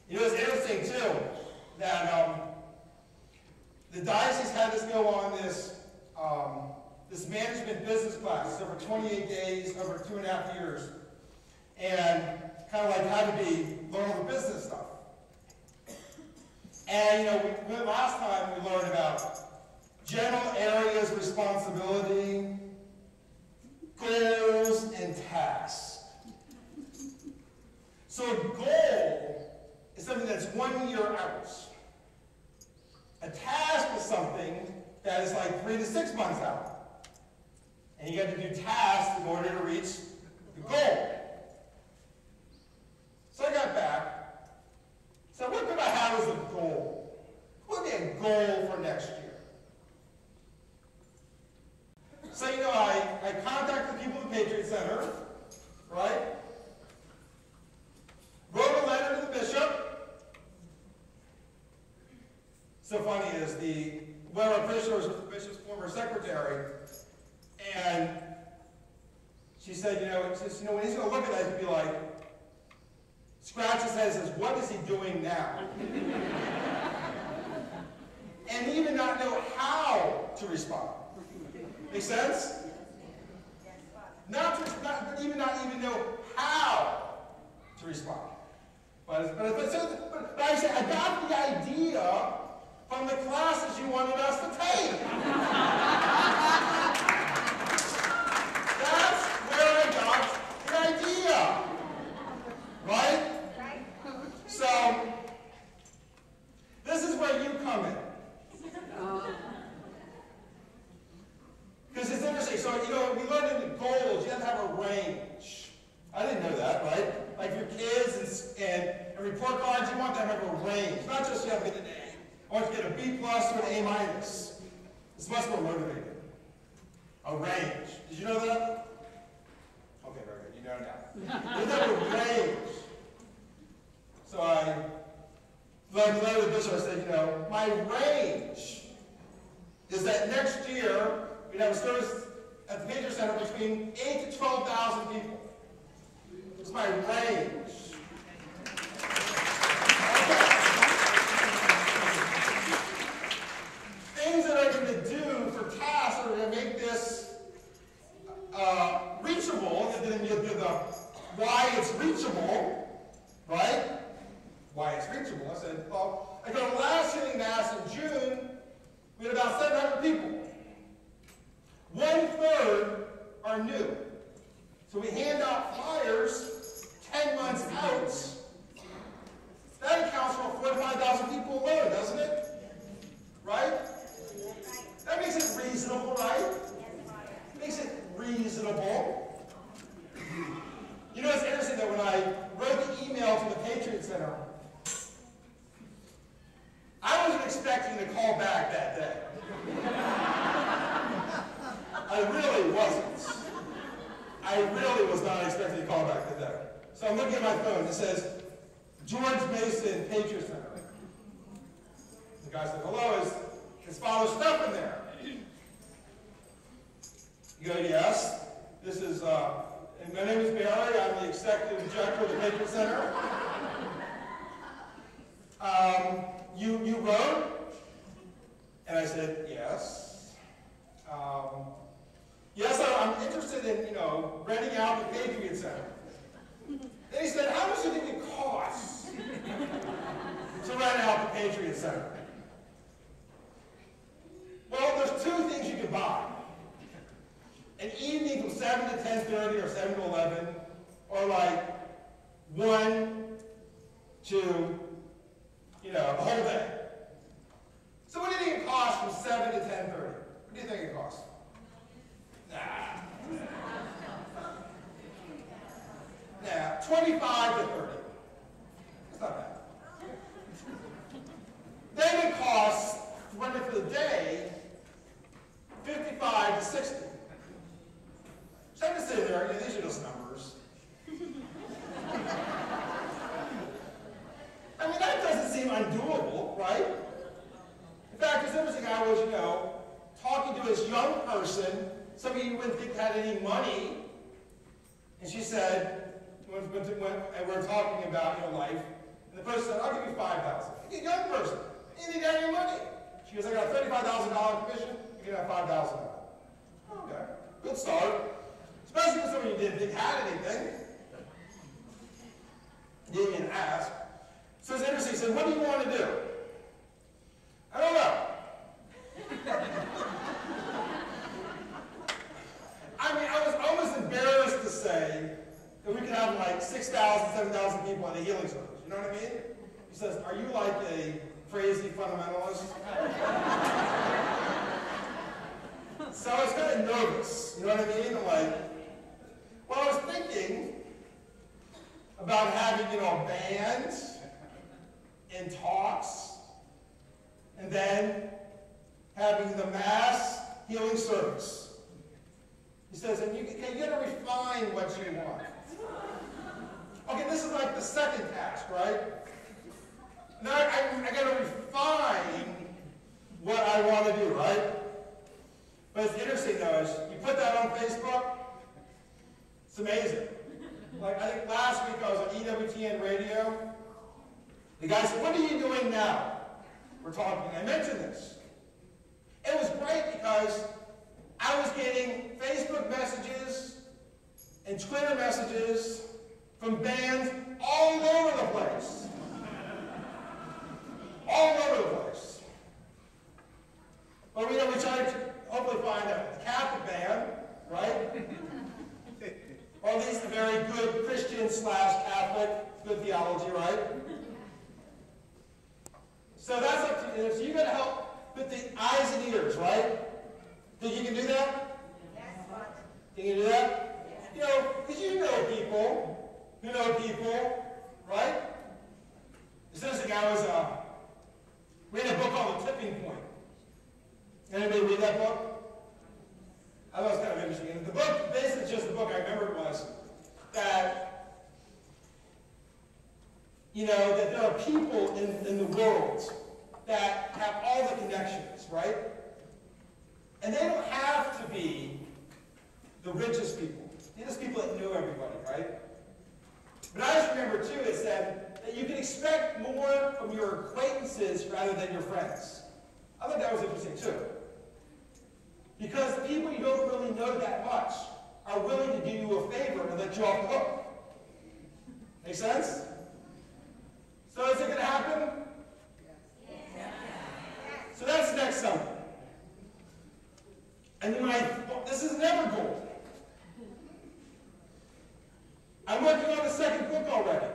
You know, it's interesting, too, that the diocese had us go on this management business class. It's over 28 days, over 2.5 years. And kind of like how to learn all the business stuff. And, you know, last time we learned about general areas of responsibility, goals, and tasks. So a goal is something that's 1 year out. A task is something that is like 3 to 6 months out. And you got to do tasks in order to reach the goal. So I got back. So what could I have as a goal? What would be a goal for next year? So, you know, I contacted the people at the Patriot Center, right? Wrote a letter to the bishop. So funny is one of our officials was the bishop's former secretary, and she said, when he's going to look at that, he'd be like, scratch his head and says, what is he doing now? And he even not know how to respond. Make sense? Not even know how to respond. But I said, I got the idea from the classes you wanted us to take. That's where I got the idea. Right? So, this is where you come in. Because it's interesting. So, we learned in the goals, you have to have a range. I didn't know that, right? Like your kids and report cards, you want them to have a range. Not just you have to get an A. I want you to get a B+ or an A-. It's much more motivating. A range. Did you know that? Okay, very good. You know now. You have a range. So I led the bishop. I said, my range is that next year we'd have a service at the Patriot Center between 8,000 to 12,000 people. It's my range. Okay. Things that I'm going to do for tasks are going to make this reachable, and then you'll do the why it's reachable, right? Why it's reachable. I said, well, I go to last evening mass in June, we had about 700 people. 1/3 are new. So we hand out flyers 10 months out. That accounts for 4,000 to 5,000 people alone, doesn't it? Right? That makes it reasonable, right? Makes it reasonable. You know, it's interesting that when I wrote the email to the Patriot Center, I wasn't expecting to call back that day. I really wasn't. I really was not expecting to call back that day. So I'm looking at my phone. It says, George Mason, Patriot Center. The guy said, hello, is Father Stefan there? You go, yes. This is, and my name is Barry. I'm the executive director of the Patriot Center. You wrote? And I said, yes. Yes, I'm interested in, renting out the Patriot Center. Then he said, how much do you think it costs to rent out the Patriot Center? Well, there's 2 things you can buy. An evening from 7 to 10:30 or 7 to 11, or like 1 to, the whole day. So what do you think it costs from 7 to 10:30? What do you think it costs? Nah, 25 to 30. That's not bad. Then it costs, to run it for the day, 55 to 60. So I'm just sitting there, these are just numbers. I mean, that doesn't seem undoable, right? In fact, it's interesting, I was, talking to this young person, somebody you wouldn't think had any money, and she said, and we're talking about, life, And the person said, I'll give you $5,000. A young person. You need any money. She goes, I got a $35,000 commission. You can have $5,000. Okay. Good start. Especially for somebody you didn't think had anything. Didn't even ask. So it's interesting. He said, what do you want to do? I don't know. I mean, I was almost embarrassed to say that we could have like 6,000, 7,000 people at a healing service. You know what I mean? He says, are you like a crazy fundamentalist? So I was kind of nervous. You know what I mean? I'm like, well, I was thinking about having, a band and talks, and then having the mass healing service. He says, and you got to refine what you want. Okay, this is like the second task, right? Now I got to refine what I want to do, right? But it's interesting though, is you put that on Facebook, it's amazing. Like I think last week I was on EWTN radio. The guy said, what are you doing now? We're talking. I mentioned this. It was great because I was getting Facebook messages and Twitter messages from bands all over the place. All over the place. Well, we tried to hopefully find a Catholic band, right? Or at least a very good Christian / Catholic, good theology, right? So that's up to you. So you got to help put the eyes and ears, right? Think you can do that? Yes. Can you do that? Yes. Because you know people who know people, right? This is a guy was reading a book called The Tipping Point. Anybody read that book? I thought it was kind of interesting. And the book, basically just the book I remember was that, that there are people in the world that have all the connections, right? And they don't have to be the richest people. They're just people that know everybody, right? But I just remember, too, it said that you can expect more from your acquaintances rather than your friends. I thought that was interesting, too. Because the people you don't really know that much are willing to do you a favor and let you off the hook. Make sense? So is it going to happen? Yes. So that's next summer. And then this is another goal. I'm working on the second book already.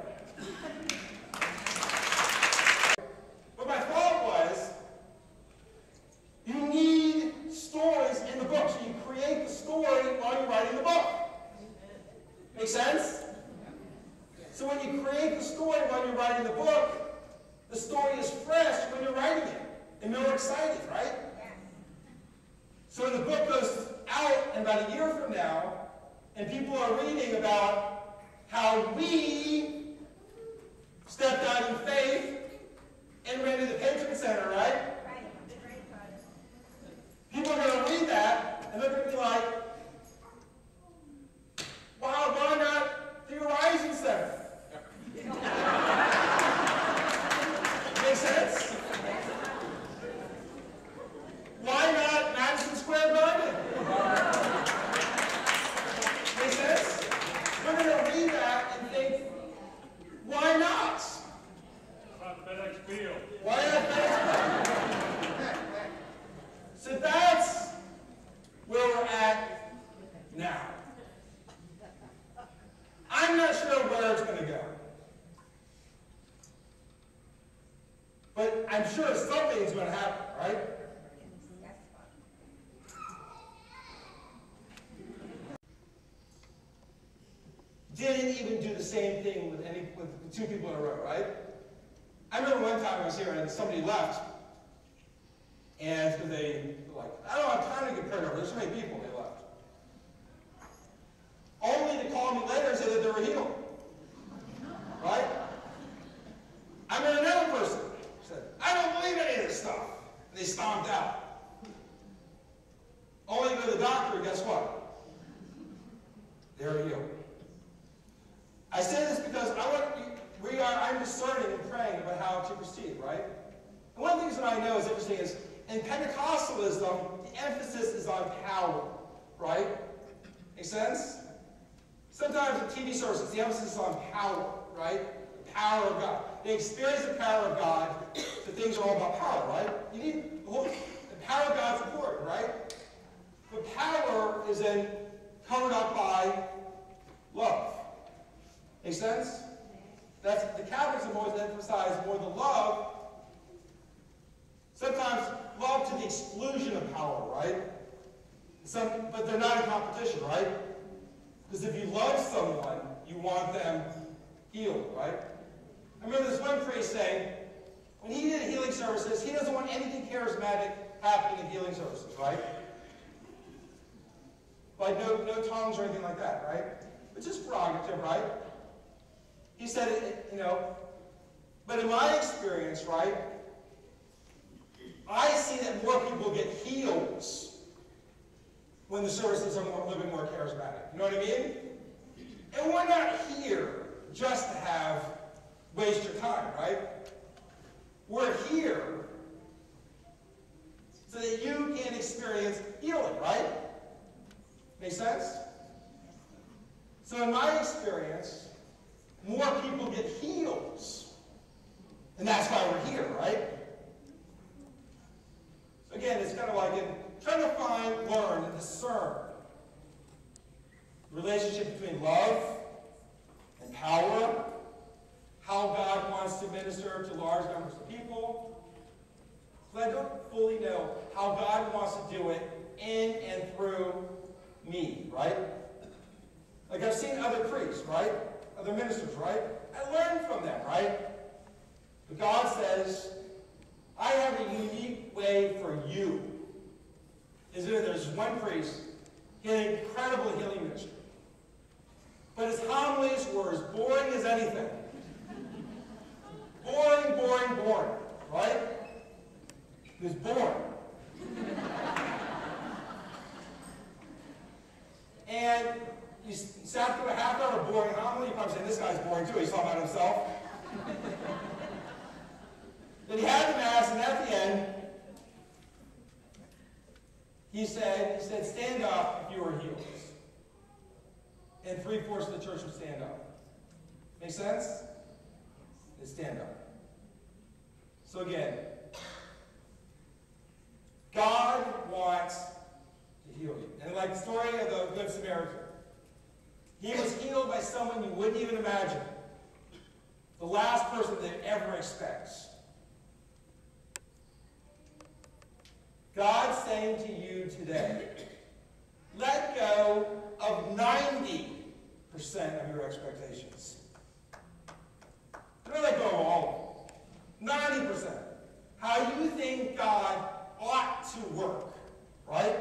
But my thought was, you need stories in the book. So you create the story while you're writing the book. Make sense? So when you create the story while you're writing the book, the story is fresh when you're writing it. And you're excited, right? So when the book goes out in about a year from now, and people are reading about how we stepped out in faith and ran to the patron center, right? People are going to read that, and they're going to be like, wow, why not the Horizon Center? Make sense? Why not Madison Square Garden? Make sense? We're going to read that and think, why not? FedEx Field. Why not FedEx Field? So that's where we're at now. I'm not sure where it's going to go. But I'm sure something's going to happen, right? Didn't even do the same thing with two people in a row, right? I remember one time I was here and somebody left, and they were like, I don't have time to get prayed over. There's so many people. They left. Only to call me later and say that they were healed. Right? I met another person who said, I don't believe any of this stuff. And they stomped out. Only to go to the doctor, and guess what? They're healed. I say this because I'm discerning and praying about how to proceed, right? And one of the things that I know is interesting is in Pentecostalism, the emphasis is on power, right? Make sense? Sometimes in TV services, the emphasis is on power, right? The power of God. They experience the power of God, so things are all about power, right? You need the power of God's important, right? But power is then covered up by love. Make sense? That's the Catholics have always emphasized more the love. Sometimes love to the exclusion of power, right? But they're not in competition, right? Because if you love someone, you want them healed, right? I remember this one priest saying, when he did healing services, he doesn't want anything charismatic happening in healing services, right? Like no tongues or anything like that, right? Which is prerogative, right? He said, but in my experience, right, I see that more people get healed when the services are a little bit more charismatic. You know what I mean? And we're not here just to waste your time, right? We're here so that you can experience healing, right? Make sense? So in my experience, more people get healed. And that's why we're here, right? So again, it's kind of like in trying to learn, and discern the relationship between love and power, how God wants to minister to large numbers of people. But I don't fully know how God wants to do it in and through me, right? Like I've seen other priests, right? Other ministers, right? I learned from them, right? But God says, I have a unique way for you. There's one priest, he had an incredible healing ministry. But his homilies were as boring as anything. Boring, boring, boring, right? He was boring. And you sat through a half-hour boring homily, you probably say, this guy's boring too, he's talking about himself. Then he had the Mass, and at the end, he said, stand up if you are healed. And 3/4 of the church would stand up. Make sense? They stand up. So again, God wants to heal you. And like the story of the Good Samaritan, he was healed by someone you wouldn't even imagine. The last person that ever expects. God's saying to you today, let go of 90% of your expectations. Don't let go of all of them. 90%. How you think God ought to work, right?